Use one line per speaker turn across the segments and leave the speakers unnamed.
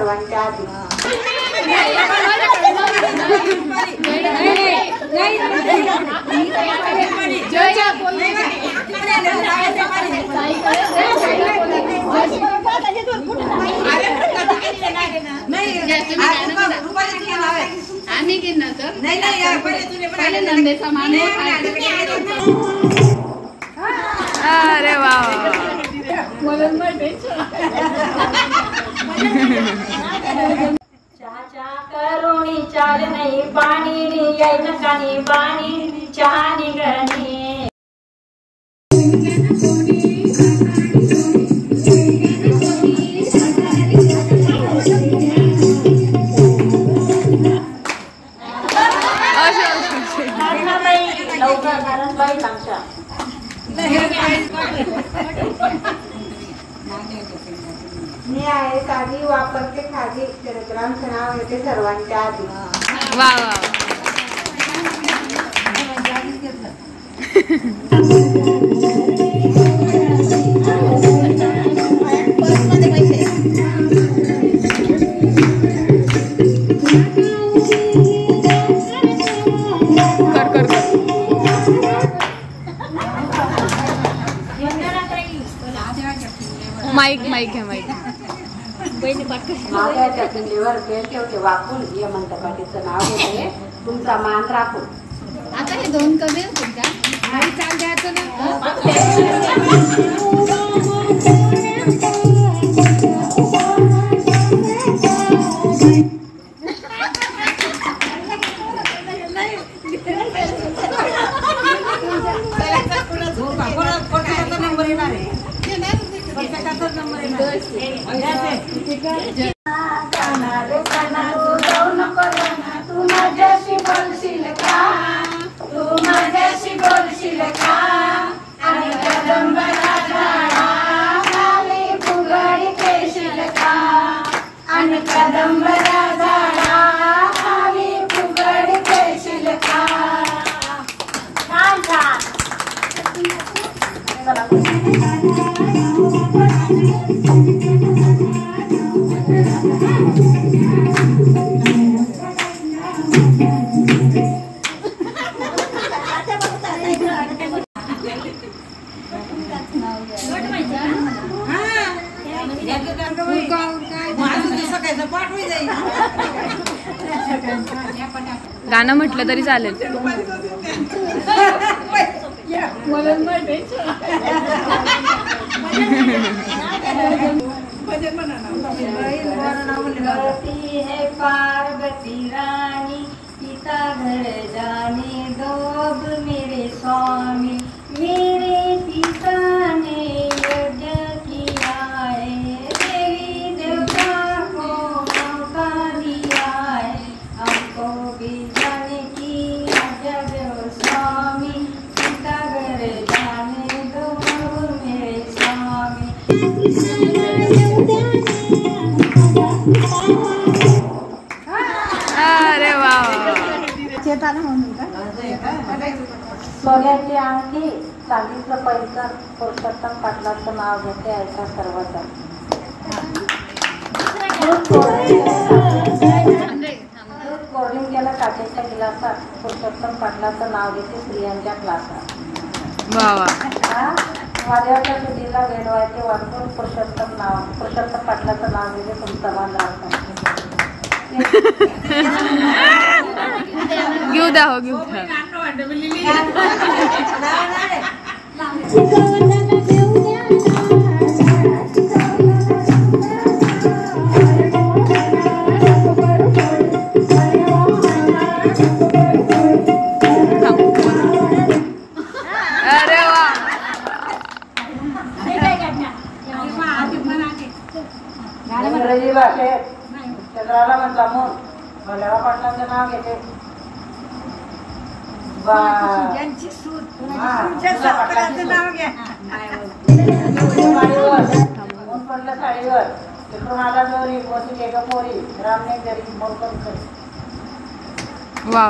सर्वांच्या आधी
आम्ही घेणार तर पहिले नंदेचा मान.
अरे वा
चहा करुणी चाल नाही पाणी यायला कानी पाणी चहा निघणे.
मी आहे साधी वापरते खादी टेलिग्रामचं नाव येते सर्वांच्या आधी.
वा वा कर कर माईक माईक है माईक.
माझ्या किल्लीवर बेल ठेवते वाकून ये मंतपाटीचं नाव घेते तुमचा मान राखून.
आता हे दोन कमी होतील का?
नाही चाल द्यायचं ना.
तू माझ्याशी बोलशील का आणि कदंबरा झाडाखाली फुगडी खेळशील का आणि कदंबरा झाडाखाली फुगडी खेळशील का. छान छान.
गाणं म्हटलं तरी चालेल.
है पार्वती रानी पिता घर जाने दोब मेरे स्वामी मेरे पिता ने यज्ञ किया है देवी देवता को मौका दिया है हमको भी जाने की जग स्वामी पिता घर जाने दोब मेरे स्वामी.
अरे वा
सोन्याची अंगठी चांदीचं पैसा पुरुषोत्तम पाटलाचं नाव घेते ऐका सर्वजण. दूध कोरलिंग केलं काचेच्या गिलासात पुरुषोत्तम पाटलाचं नाव घेते स्त्रियांच्या क्लासात.
वा वा
माझ्याच्या सुधीला वेडवायचे वाटून पुरुषोत्तम पाटलाचं नाव घेते तुमचं मान राखतात.
घेऊ द्या हो घेऊ द्या. अरे वा
इंग्रजी भाषेत चंद्राला म्हटला मूल भोलेवा पाटलांचं नाव घेते. ऊन पडलं साडीवर तिकडून आला दोरी मोठी एक पोरी रामने घरी मोलकम करी.
वा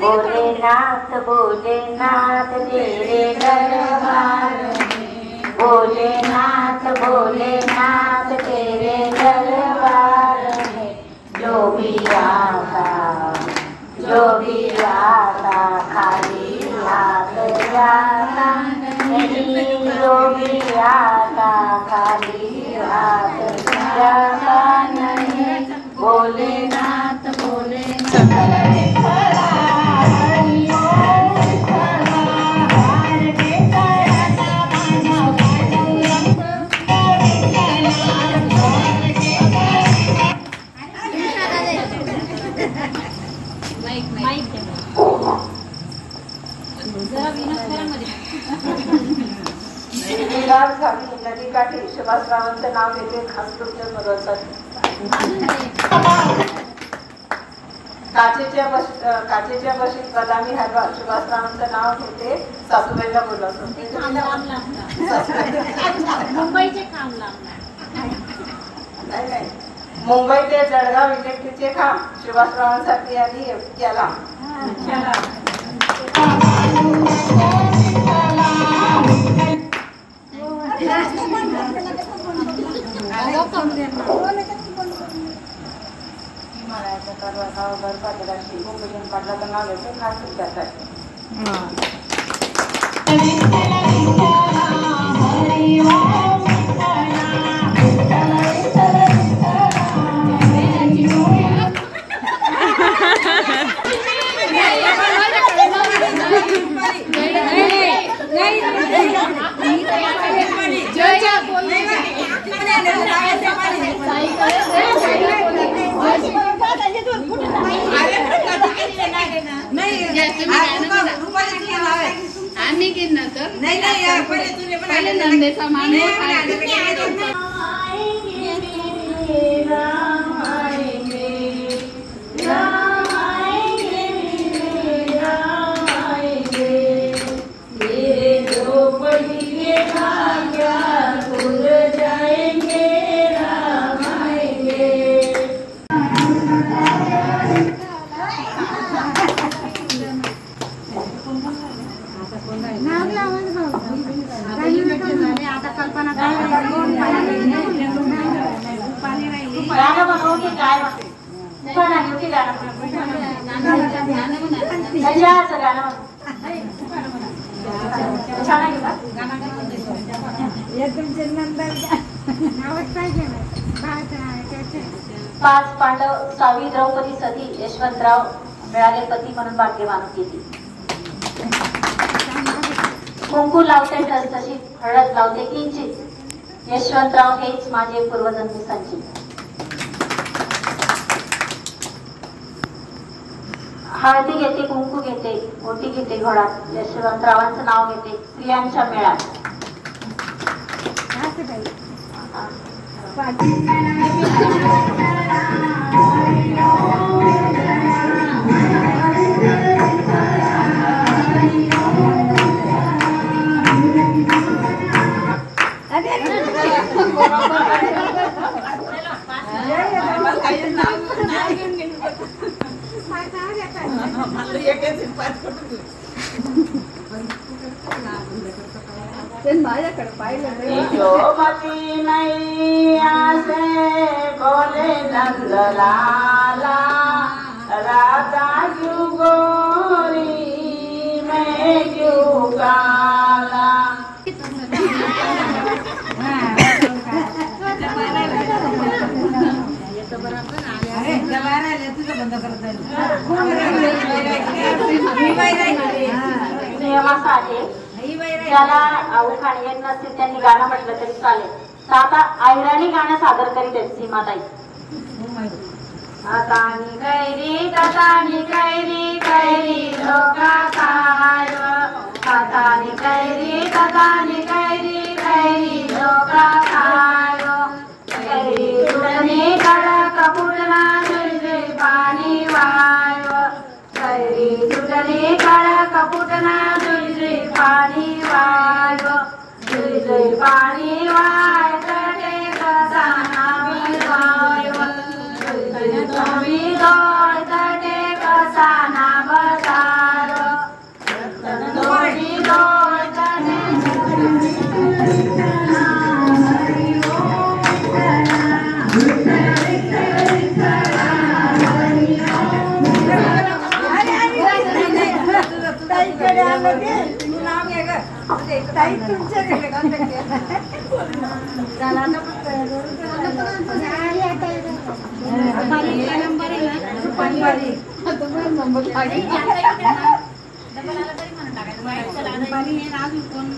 भोलेनाथ भोलेनाथ तेरे दरबार में, भोलेनाथ भोलेनाथ तेरे दरबार में, जो भी आता खाली हाथ जाता नहीं, जो भी आता खाली हाथ जाता नहीं। भोलेनाथ
नदीकाठी सुभाषरावांचं नाव घेते खास तुमच्या मदतीसाठी. काचेच्या बशीत बदामी हलवा सुभाषरावांचं नाव घेते सासूबाईला बोलवतो.
मुंबईचे काम
नाही मुंबई ते जळगाव इलेक्ट्रिकचे काम सुभाषरावांसाठी आणि केला. हिमालयाच्या पर्वतावर पाठीराशी गोपीचंद पाटलाचं नाव घेते खास तुमच्यासाठी.
आम्ही घेणार तर पहिले नंदेचा मान
पाच पांडव सावी द्रौपदी सती यशवंतराव मिळाले पती म्हणून भाग्यवान केली. कुंकू लावते ठसठशीत हळद लावते किंचित, यशवंतराव हेच माझे पूर्वजन्मी संचित. हळदी घेते कुंकू घेते ओटी घेते घोडात, यशवंतरावांचं नाव घेते स्त्रियांच्या मेळात.
जो मती नहीं आसे बोले नंदलाला, राधा क्यों गोरी मैं क्यों काला.
नियमासाठी ज्याला उखाण येत नसतील त्यांनी गाणं म्हटलं तरी चालेल. तर आता आयराणी गाणं सादर करीत आहेत सीमाताई. आतानी कैरी ततानी कैरी कैरी लोका काय, आतानी कैरी ततानी कैरी कैरी लोका काय, कैरी तुडणी कडक फुटना झुळझुळ पाणी वाय, कैरी तुडणी कडक फुटना झुळझुळ पाणी वाय, झुळझुळ पाणी वाय तटे कसा नामी
ताई तुमच्याकडे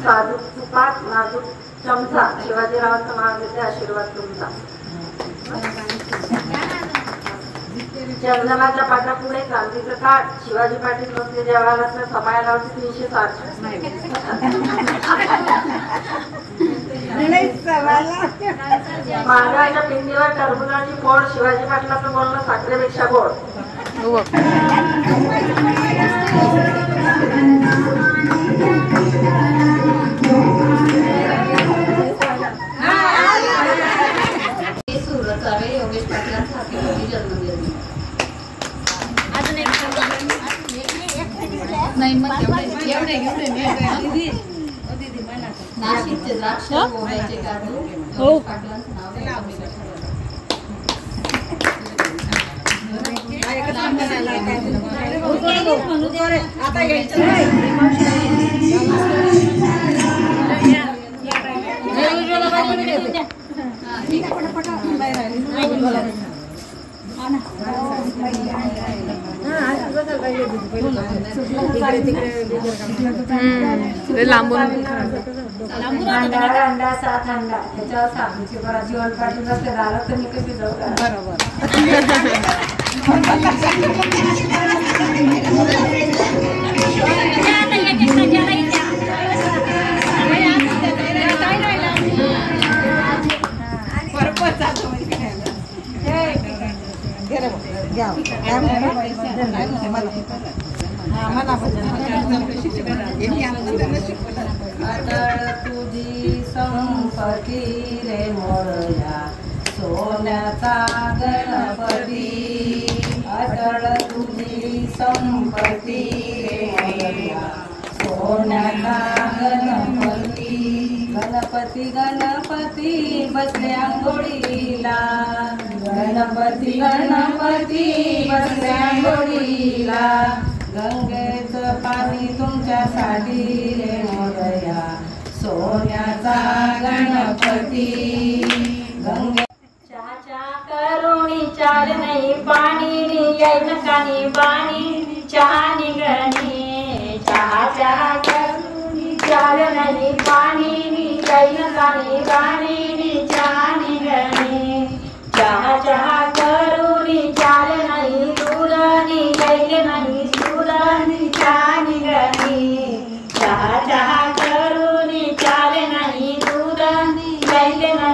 साजूक तुपात नाजूक चमचा शिवाजीरावांचं नाव घेते आशीर्वाद तुमचा. चंदनाच्या पाटापुढे क्रांतीचं ताट शिवाजी पाटील बसले जवाहरलाल समायाला 360. मांडवाच्या पिंडीवर टरबुजाची फोड शिवाजी पाटलाचं बोलणं साखरेपेक्षा गोड.
योगेश पाटलांचा जन्मदिन. नाशिकचे द्राक्ष गोव्याचे काजू पाटलांचं नाव
लांबून
अंडा 7 अंडा त्याच्यावर साबणीची बरा जीवन पाठी नसते झालं तर मी कशी जाऊ.
अटळ तुझी संपत्ती रे मोरया सोन्याचा गणपती. अटळ तुझी संपत्ती रे मोरया सोन्याचा गणपती. गणपती गणपती बसले आंघोळीला. गणपती गणपती बसले आंघोळीला. गंगेचं पाणी तुमच्यासाठी रे मोरया सोन्याचा गणपती. गंगे
चहाच्या करुणी चार नाही पाणी येईन कानी पाणी चहा निघणी. चहाच्या करुणी चार नाही पाणी येईन कानी पाणी चहा निघणी. चहा चहा करुणी चार नाही दुरणी येईल नाही सुरणी चहा निघणी. चहा चहा करुणी चार नाही दुरणी येईल नाही